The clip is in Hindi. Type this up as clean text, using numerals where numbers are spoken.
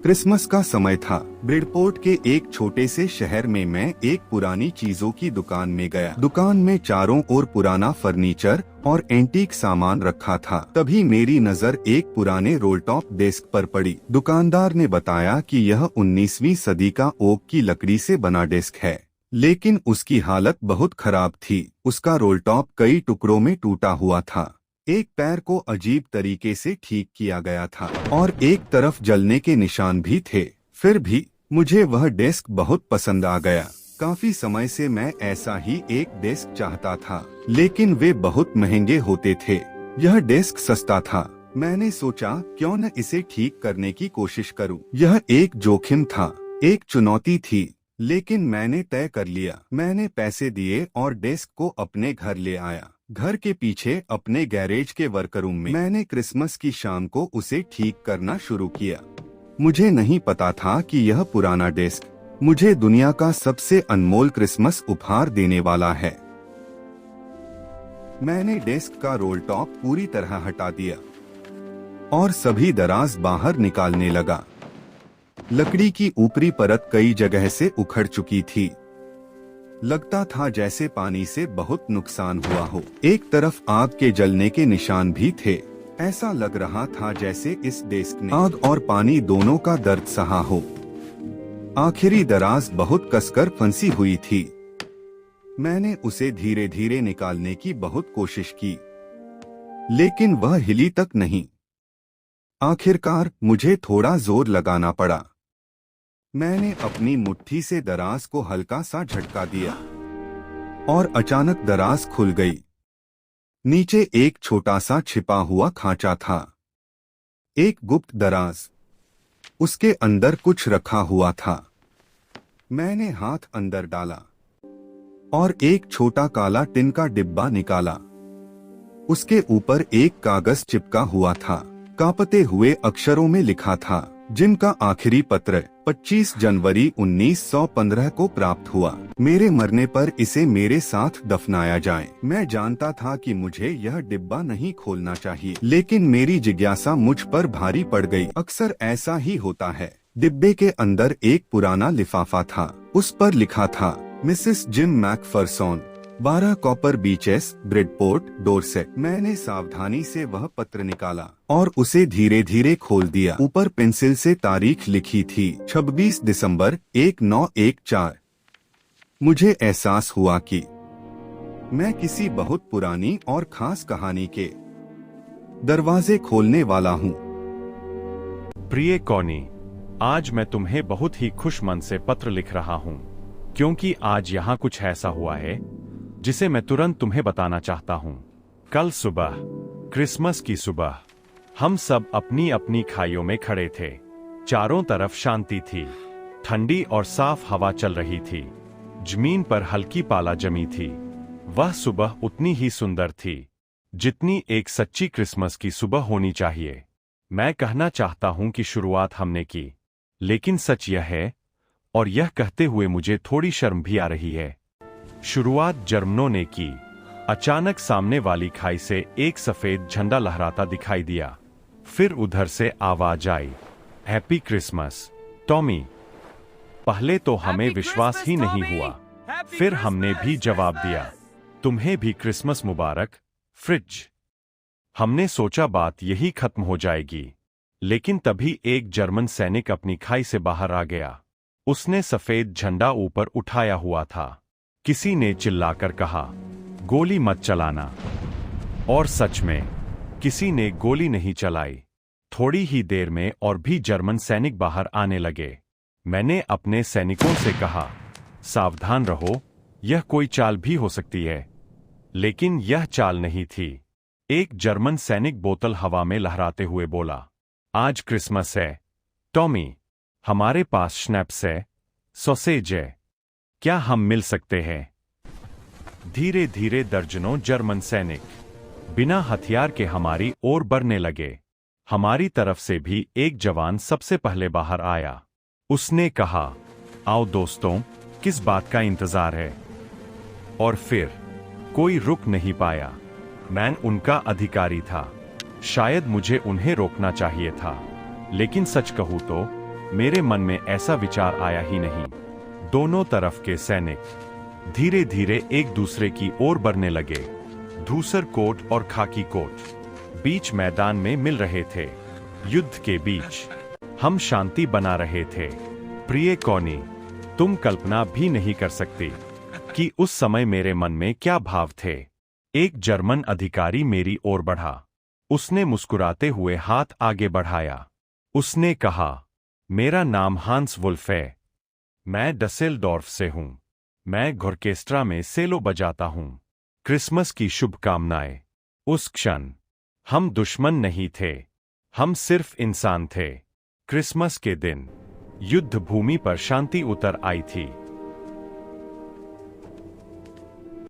क्रिसमस का समय था। ब्रिडपोर्ट के एक छोटे से शहर में मैं एक पुरानी चीजों की दुकान में गया। दुकान में चारों ओर पुराना फर्नीचर और एंटीक सामान रखा था। तभी मेरी नजर एक पुराने रोल टॉप डेस्क पर पड़ी। दुकानदार ने बताया कि यह 19वीं सदी का ओक की लकड़ी से बना डेस्क है, लेकिन उसकी हालत बहुत खराब थी। उसका रोल टॉप कई टुकड़ों में टूटा हुआ था। एक पैर को अजीब तरीके से ठीक किया गया था और एक तरफ जलने के निशान भी थे। फिर भी मुझे वह डेस्क बहुत पसंद आ गया। काफी समय से मैं ऐसा ही एक डेस्क चाहता था, लेकिन वे बहुत महंगे होते थे। यह डेस्क सस्ता था। मैंने सोचा क्यों न इसे ठीक करने की कोशिश करूं। यह एक जोखिम था, एक चुनौती थी, लेकिन मैंने तय कर लिया। मैंने पैसे दिए और डेस्क को अपने घर ले आया। घर के पीछे अपने गैरेज के वर्करूम में मैंने क्रिसमस की शाम को उसे ठीक करना शुरू किया। मुझे नहीं पता था कि यह पुराना डेस्क मुझे दुनिया का सबसे अनमोल क्रिसमस उपहार देने वाला है। मैंने डेस्क का रोल टॉप पूरी तरह हटा दिया और सभी दराज बाहर निकालने लगा। लकड़ी की ऊपरी परत कई जगह से उखड़ चुकी थी। लगता था जैसे पानी से बहुत नुकसान हुआ हो। एक तरफ आग के जलने के निशान भी थे। ऐसा लग रहा था जैसे इस डेस्क ने आग और पानी दोनों का दर्द सहा हो। आखिरी दराज बहुत कसकर फंसी हुई थी। मैंने उसे धीरे धीरे निकालने की बहुत कोशिश की, लेकिन वह हिली तक नहीं। आखिरकार मुझे थोड़ा जोर लगाना पड़ा। मैंने अपनी मुट्ठी से दराज को हल्का सा झटका दिया और अचानक दराज खुल गई। नीचे एक छोटा सा छिपा हुआ खांचा था, एक गुप्त दराज। उसके अंदर कुछ रखा हुआ था। मैंने हाथ अंदर डाला और एक छोटा काला टिन का डिब्बा निकाला। उसके ऊपर एक कागज चिपका हुआ था। कांपते हुए अक्षरों में लिखा था, जिनका आखिरी पत्र 25 जनवरी 1915 को प्राप्त हुआ। मेरे मरने पर इसे मेरे साथ दफनाया जाए। मैं जानता था कि मुझे यह डिब्बा नहीं खोलना चाहिए, लेकिन मेरी जिज्ञासा मुझ पर भारी पड़ गई। अक्सर ऐसा ही होता है। डिब्बे के अंदर एक पुराना लिफाफा था। उस पर लिखा था, Mrs gym McPherson, 12 copper beaches, Bridport, Dorset. मैंने सावधानी से वह पत्र निकाला और उसे धीरे धीरे खोल दिया। ऊपर पेंसिल से तारीख लिखी थी, 26 दिसंबर 1914। मुझे एहसास हुआ कि मैं किसी बहुत पुरानी और खास कहानी के दरवाजे खोलने वाला हूँ। प्रिय कॉनी, आज मैं तुम्हें बहुत ही खुश मन से पत्र लिख रहा हूँ, क्योंकि आज यहाँ कुछ ऐसा हुआ है जिसे मैं तुरंत तुम्हें बताना चाहता हूं। कल सुबह, क्रिसमस की सुबह, हम सब अपनी अपनी खाइयों में खड़े थे। चारों तरफ शांति थी। ठंडी और साफ हवा चल रही थी। जमीन पर हल्की पाला जमी थी। वह सुबह उतनी ही सुंदर थी जितनी एक सच्ची क्रिसमस की सुबह होनी चाहिए। मैं कहना चाहता हूं कि शुरुआत हमने की, लेकिन सच यह है, और यह कहते हुए मुझे थोड़ी शर्म भी आ रही है, शुरुआत जर्मनों ने की। अचानक सामने वाली खाई से एक सफेद झंडा लहराता दिखाई दिया। फिर उधर से आवाज आई, हैप्पी क्रिसमस टॉमी। पहले तो हमें विश्वास ही नहीं हुआ। फिर हमने भी जवाब दिया, तुम्हें भी क्रिसमस मुबारक, फ्रिज। हमने सोचा बात यही खत्म हो जाएगी, लेकिन तभी एक जर्मन सैनिक अपनी खाई से बाहर आ गया। उसने सफेद झंडा ऊपर उठाया हुआ था। किसी ने चिल्लाकर कहा, गोली मत चलाना। और सच में किसी ने गोली नहीं चलाई। थोड़ी ही देर में और भी जर्मन सैनिक बाहर आने लगे। मैंने अपने सैनिकों से कहा, सावधान रहो, यह कोई चाल भी हो सकती है। लेकिन यह चाल नहीं थी। एक जर्मन सैनिक बोतल हवा में लहराते हुए बोला, आज क्रिसमस है टॉमी, हमारे पास स्नैप्स है, सॉसेज है, क्या हम मिल सकते हैं? धीरे धीरे दर्जनों जर्मन सैनिक बिना हथियार के हमारी ओर बढ़ने लगे। हमारी तरफ से भी एक जवान सबसे पहले बाहर आया। उसने कहा, आओ दोस्तों, किस बात का इंतजार है? और फिर कोई रुक नहीं पाया। मैं उनका अधिकारी था। शायद मुझे उन्हें रोकना चाहिए था, लेकिन सच कहूं तो मेरे मन में ऐसा विचार आया ही नहीं। दोनों तरफ के सैनिक धीरे धीरे एक दूसरे की ओर बढ़ने लगे। धूसर कोट और खाकी कोट बीच मैदान में मिल रहे थे। युद्ध के बीच हम शांति बना रहे थे। प्रिय कॉनी, तुम कल्पना भी नहीं कर सकती कि उस समय मेरे मन में क्या भाव थे। एक जर्मन अधिकारी मेरी ओर बढ़ा। उसने मुस्कुराते हुए हाथ आगे बढ़ाया। उसने कहा, मेरा नाम हांस वुल्फ है। मैं डसेलडॉर्फ से हूं। मैं घोरकेस्ट्रा में सेलो बजाता हूं। क्रिसमस की शुभकामनाएं। उस क्षण हम दुश्मन नहीं थे, हम सिर्फ इंसान थे। क्रिसमस के दिन युद्ध भूमि पर शांति उतर आई थी।